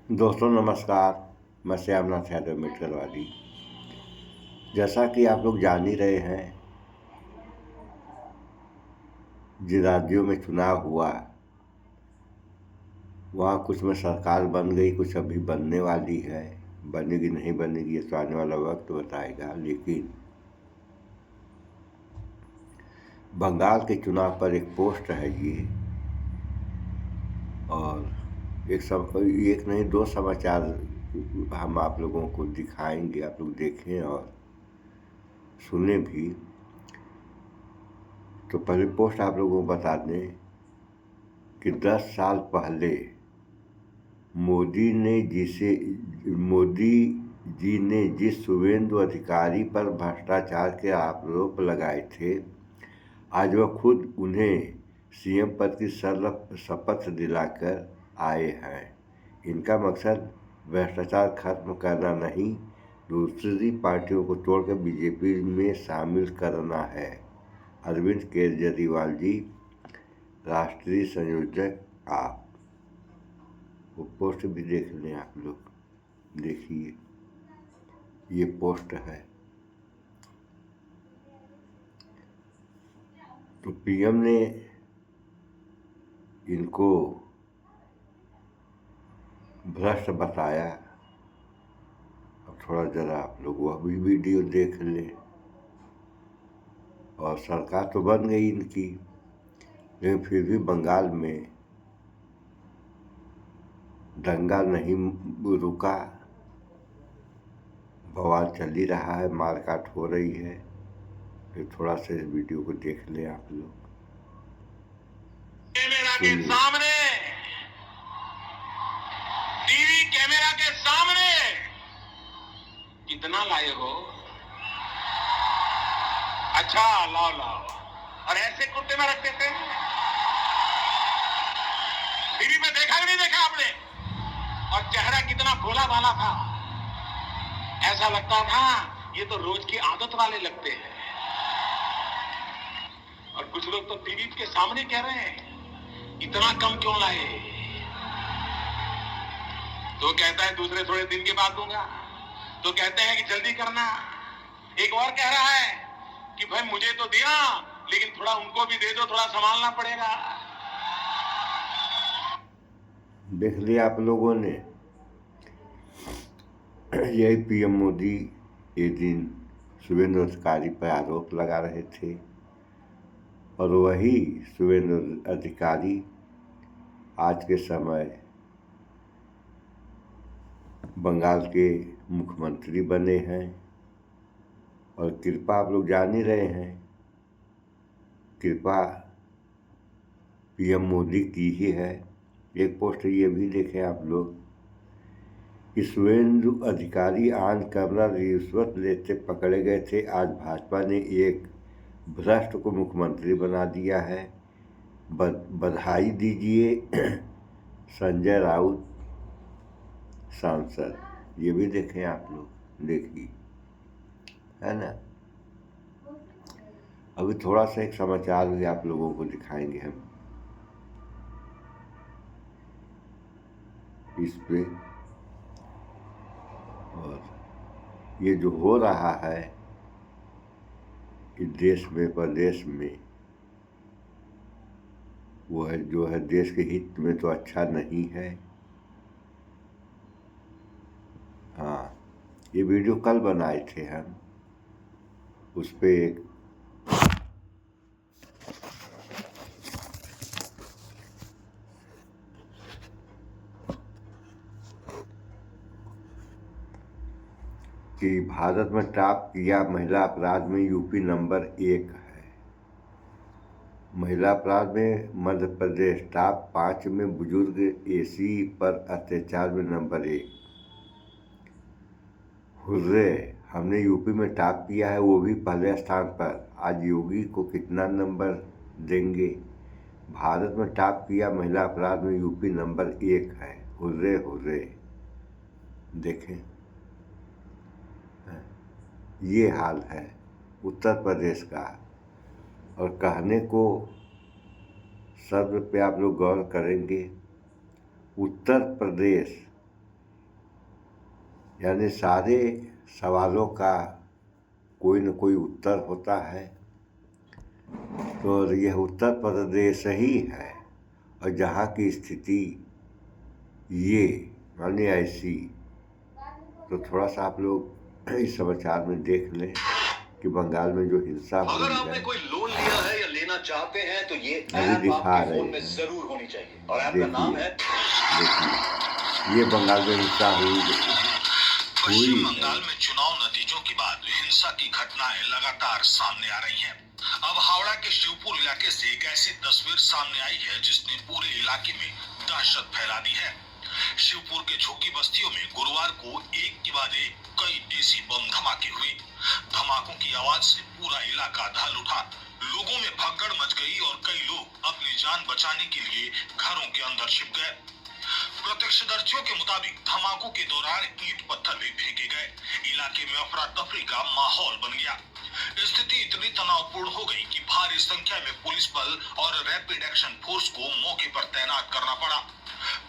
दोस्तों नमस्कार। मैं श्यामनाथ यादव मेटकलवादी। जैसा कि आप लोग जान ही रहे हैं, जिन राज्यों में चुनाव हुआ वहाँ कुछ में सरकार बन गई, कुछ अभी बनने वाली है। बनेगी नहीं बनेगी ये तो आने वाला वक्त बताएगा। लेकिन बंगाल के चुनाव पर एक पोस्ट है ये, और एक नहीं दो समाचार हम आप लोगों को दिखाएंगे, आप लोग देखें और सुने भी। तो पहले पोस्ट आप लोगों को बता दें कि 10 साल पहले मोदी जी ने जिस शुभेंदु अधिकारी पर भ्रष्टाचार के आरोप लगाए थे, आज वह खुद उन्हें सीएम पद की शपथ दिलाकर आए हैं। इनका मकसद भ्रष्टाचार खत्म करना नहीं, दूसरी पार्टियों को तोड़कर बीजेपी में शामिल करना है। अरविंद केजरीवाल जी, राष्ट्रीय संयोजक आप। वो पोस्ट भी देख लें आप लोग, देखिए ये पोस्ट है। तो पीएम ने इनको भ्रष्ट बताया। अब थोड़ा जरा आप लोग वह भी वीडियो देख लें। और सरकार तो बन गई इनकी, लेकिन फिर भी बंगाल में दंगा नहीं रुका, बवाल चल ही रहा है, मारकाट हो रही है। फिर थोड़ा सा इस वीडियो को देख लें आप लोग। कैमरा के सामने, टीवी कैमरा के सामने कितना लाए हो? अच्छा, लाओ लाओ। और ऐसे कुत्ते में रखते थे। टीवी में देखा कि नहीं देखा आपने? और चेहरा कितना भोला भाला था, ऐसा लगता था ये तो रोज की आदत वाले लगते हैं। और कुछ लोग तो टीवी के सामने कह रहे हैं इतना कम क्यों लाए? तो कहता है दूसरे थोड़े दिन के बाद दूंगा, तो कहते हैं कि जल्दी करना। एक और कह रहा है कि भाई मुझे तो दिया, लेकिन थोड़ा उनको भी दे दो, थोड़ा संभालना पड़ेगा। देख लिया आप लोगों ने। यही पीएम मोदी एक दिन शुभेंदु अधिकारी पर आरोप लगा रहे थे, और वही शुभेंदु अधिकारी आज के समय बंगाल के मुख्यमंत्री बने हैं। और कृपा आप लोग जान ही रहे हैं, कृपा पीएम मोदी की ही है। एक पोस्ट ये भी देखें आप लोग कि शुभेंदु अधिकारी ऑन कैमरा रिश्वत लेते पकड़े गए थे। आज भाजपा ने एक भ्रष्ट को मुख्यमंत्री बना दिया है, बधाई दीजिए संजय राउत सांसद। ये भी देखें आप लोग, देखिए, है ना। अभी थोड़ा सा एक समाचार भी आप लोगों को दिखाएंगे हम इस पे। और ये जो हो रहा है इस देश में, प्रदेश में, वो है जो है देश के हित में तो अच्छा नहीं है। हाँ, ये वीडियो कल बनाए थे हम, उस पे एक कि भारत में टॉप किया महिला अपराध में यूपी नंबर 1 है। महिला अपराध में मध्य प्रदेश टॉप 5 में, बुजुर्ग एसी पर अत्याचार में नंबर 1। हुर्रे, हमने यूपी में टॉप किया है, वो भी पहले स्थान पर। आज योगी को कितना नंबर देंगे? भारत में टॉप किया महिला अपराध में यूपी नंबर 1 है। Hurray hurray. देखें, ये हाल है उत्तर प्रदेश का। और कहने को शब्द पे आप लोग गौर करेंगे, उत्तर प्रदेश यानी सारे सवालों का कोई न कोई उत्तर होता है। तो यह उत्तर प्रदेश ही है, और जहाँ की स्थिति ये मानिए ऐसी, तो थोड़ा सा आप लोग इस समाचार में देख लें कि बंगाल में जो हिंसा हुई अगर है, आपने कोई लोन लिया है या लेना चाहते हैं तो ये अभी ऐप दिखा आपके रहे फोन में हैं। जरूर होनी चाहिए और ऐप का नाम है देखिए ये बंगाल में हिंसा हुई पश्चिम है। बंगाल में चुनाव नतीजों के बाद हिंसा की घटनाएं लगातार सामने आ रही हैं। अब हावड़ा के शिवपुर इलाके से एक ऐसी तस्वीर सामने आई है जिसने पूरे इलाके में दहशत फैला दी है। शिवपुर के झुग्गी बस्तियों में गुरुवार को एक के बाद एक कई देसी बम धमाके हुए। धमाकों की आवाज से पूरा इलाका दहल उठा, लोगों में भगदड़ मच गई और कई लोग अपनी जान बचाने के लिए घरों के अंदर छिप गए। प्रत्यक्षदर्शियों के मुताबिक धमाकों के दौरान ईंट पत्थर भी फेंके गए। इलाके में अफरा तफरी का माहौल बन गया। स्थिति इतनी तनावपूर्ण हो गई कि भारी संख्या में पुलिस बल और रैपिड एक्शन फोर्स को मौके पर तैनात करना पड़ा।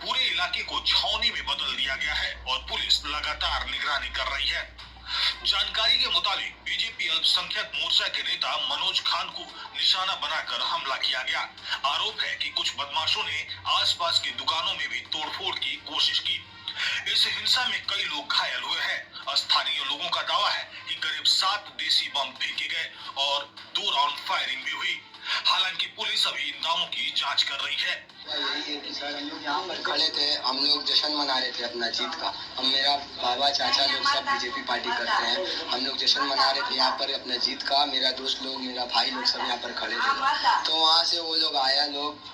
पूरे इलाके को छावनी में बदल दिया गया है और पुलिस लगातार निगरानी कर रही है। जानकारी के मुताबिक बीजेपी अल्पसंख्यक मोर्चा के नेता मनोज खान को निशाना बनाकर हमला किया गया। आरोप है कि कुछ बदमाशों ने आसपास की दुकानों में भी तोड़फोड़ की कोशिश की। इस हिंसा में कई लोग घायल हुए हैं। स्थानीय लोगों का दावा है कि करीब 7 देसी बम फेंके गए और 2 राउंड फायरिंग भी हुई। हालांकि पुलिस अभी इन दावों की जांच कर रही है। यही है कि सर हम लोग यहाँ पर खड़े थे, हम लोग जश्न मना रहे थे अपना जीत का। हम मेरा बाबा चाचा लोग सब बीजेपी पार्टी करते हैं, हम लोग जश्न मना रहे थे यहाँ पर अपना जीत का। मेरा दोस्त लोग, मेरा भाई लोग सब यहाँ पर खड़े थे। तो वहाँ से वो लोग आया, लोग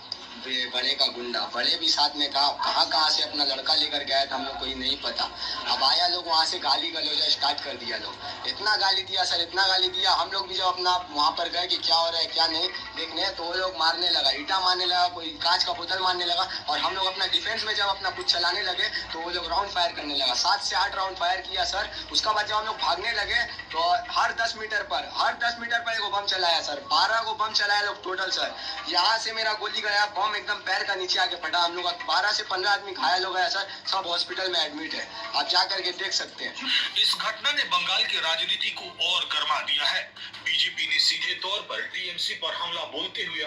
बड़े का गुंडा, बड़े भी साथ में था। कहाँ से अपना लड़का लेकर गया था हम लोग को ही नहीं पता। अब आया लोग वहाँ से गाली गलौजा स्टार्ट कर दिया। लोग इतना गाली दिया सर, इतना गाली दिया। हम लोग भी जब अपना वहाँ पर गए कि क्या हो रहा है क्या नहीं देखने, तो वो लोग मारने लगा, ईटा मारने लगा, कोई कांच का बोतल मारने लगा। और हम लोग अपना डिफेंस में जब अपना कुछ चलाने लगे तो वो लोग राउंड फायर करने लगा। 7 से 8 राउंड फायर किया सर। उसका बाद जब हम लोग भागने लगे तो हर 10 मीटर पर एक बम चलाया सर। 12 को बम चलाया लोग टोटल सर। यहाँ से मेरा गोली गया, बम एकदम पैर का नीचे आके फटा। हम लोग 12 से 15 आदमी घायल हो गया सर, सब हॉस्पिटल में एडमिट है, आप जा करके देख सकते हैं। इस घटना ने बंगाल की राजनीति को और गर्मा दिया है। बीजेपी ने सीधे तौर पर टीएमसी पर हमला बोलते हुए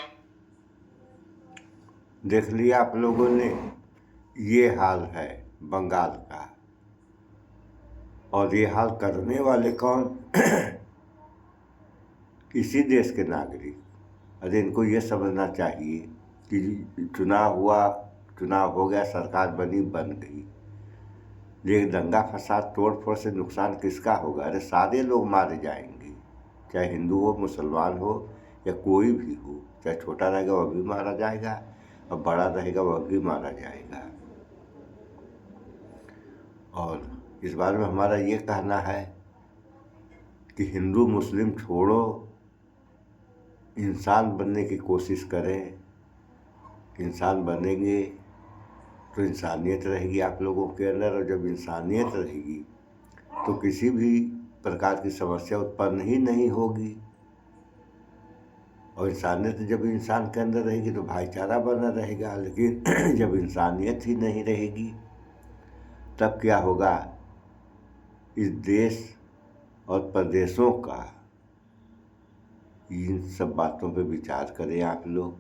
देख लिया आप लोगों ने, ये हाल है बंगाल का। और ये हाल करने वाले कौन? इसी देश के नागरिक। अरे इनको ये समझना चाहिए कि चुनाव हो गया, सरकार बन गई, लेकिन दंगा फसाद तोड़ फोड़ से नुकसान किसका होगा? अरे सारे लोग मारे जाएंगे, चाहे हिंदू हो, मुसलमान हो या कोई भी हो। चाहे छोटा रहेगा वह भी मारा जाएगा और बड़ा रहेगा वह भी मारा जाएगा। और इस बारे में हमारा ये कहना है कि हिंदू मुस्लिम छोड़ो, इंसान बनने की कोशिश करें। इंसान बनेंगे तो इंसानियत रहेगी आप लोगों के अंदर, और जब इंसानियत रहेगी तो किसी भी प्रकार की समस्या उत्पन्न ही नहीं होगी। और इंसानियत जब इंसान के अंदर रहेगी तो भाईचारा बना रहेगा। लेकिन जब इंसानियत ही नहीं रहेगी तब क्या होगा? इस देश और प्रदेशों का इन सब बातों पे विचार करें आप लोग,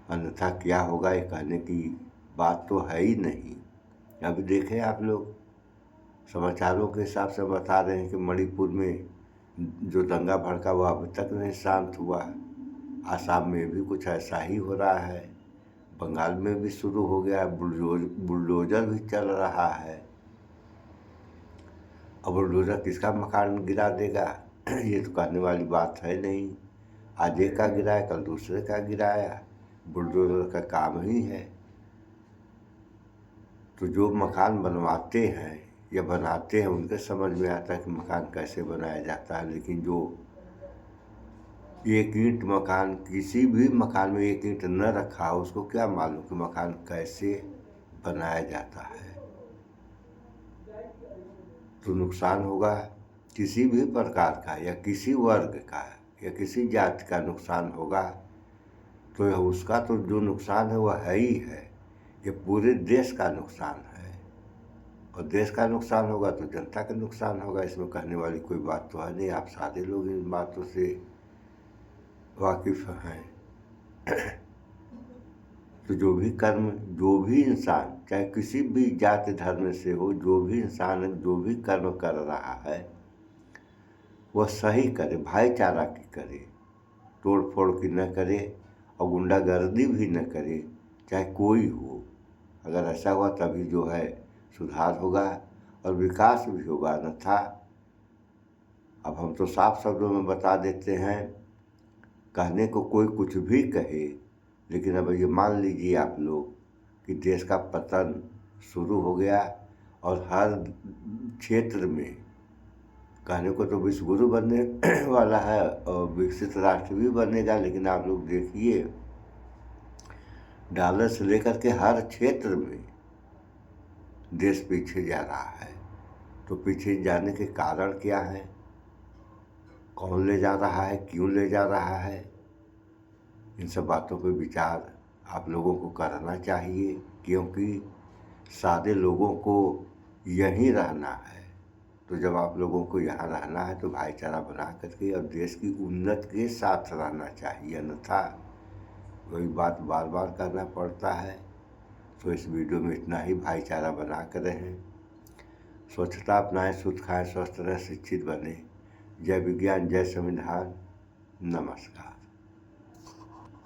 अन्यथा क्या होगा ये कहने की बात तो है ही नहीं। अभी देखें आप लोग, समाचारों के हिसाब से बता रहे हैं कि मणिपुर में जो दंगा भड़का वो अभी तक नहीं शांत हुआ। आसाम में भी कुछ ऐसा ही हो रहा है, बंगाल में भी शुरू हो गया, बुलडोजर भी चल रहा है। अब बुलडोजर किसका मकान गिरा देगा ये तो कहने वाली बात है नहीं। आज एक का गिराया, कल दूसरे का गिराया, बुलडोजर का काम ही है। तो जो मकान बनवाते हैं या बनाते हैं उनके समझ में आता है कि मकान कैसे बनाया जाता है, लेकिन जो एक ईंट मकान, किसी भी मकान में एक ईंट न रखा हो उसको क्या मालूम कि मकान कैसे बनाया जाता है। तो नुकसान होगा किसी भी प्रकार का, या किसी वर्ग का या किसी जाति का नुकसान होगा। तो उसका तो जो नुकसान है वह है ही है, ये पूरे देश का नुकसान है। और देश का नुकसान होगा तो जनता का नुकसान होगा। इसमें कहने वाली कोई बात तो है नहीं, आप सारे लोग इन बातों से वाकिफ़ हैं। तो जो भी कर्म, जो भी इंसान, चाहे किसी भी जाति धर्म से हो, जो भी इंसान जो भी कर्म कर रहा है वह सही करे, भाईचारा की करे, तोड़ फोड़ की न करे और गुंडागर्दी भी न करे, चाहे कोई हो। अगर ऐसा हुआ तभी जो है सुधार होगा और विकास भी होगा, अन्यथा अब हम तो साफ शब्दों में बता देते हैं, कहने को कोई कुछ भी कहे, लेकिन अब ये मान लीजिए आप लोग कि देश का पतन शुरू हो गया और हर क्षेत्र में कहने को तो विश्व गुरु बनने वाला है और विकसित राष्ट्र भी बनेगा, लेकिन आप लोग देखिए डॉलर से लेकर के हर क्षेत्र में देश पीछे जा रहा है। तो पीछे जाने के कारण क्या है, कौन ले जा रहा है, क्यों ले जा रहा है, इन सब बातों पर विचार आप लोगों को करना चाहिए, क्योंकि सादे लोगों को यहीं रहना है। तो जब आप लोगों को यहाँ रहना है तो भाईचारा बना करके और देश की उन्नति के साथ रहना चाहिए, अन्यथा वही बात बार बार करना पड़ता है। तो इस वीडियो में इतना ही, भाईचारा बना कर रहें, स्वच्छता अपनाएं, शुद्ध खाएं, स्वस्थ रहें, शिक्षित बने। जय विज्ञान, जय संविधान, नमस्कार।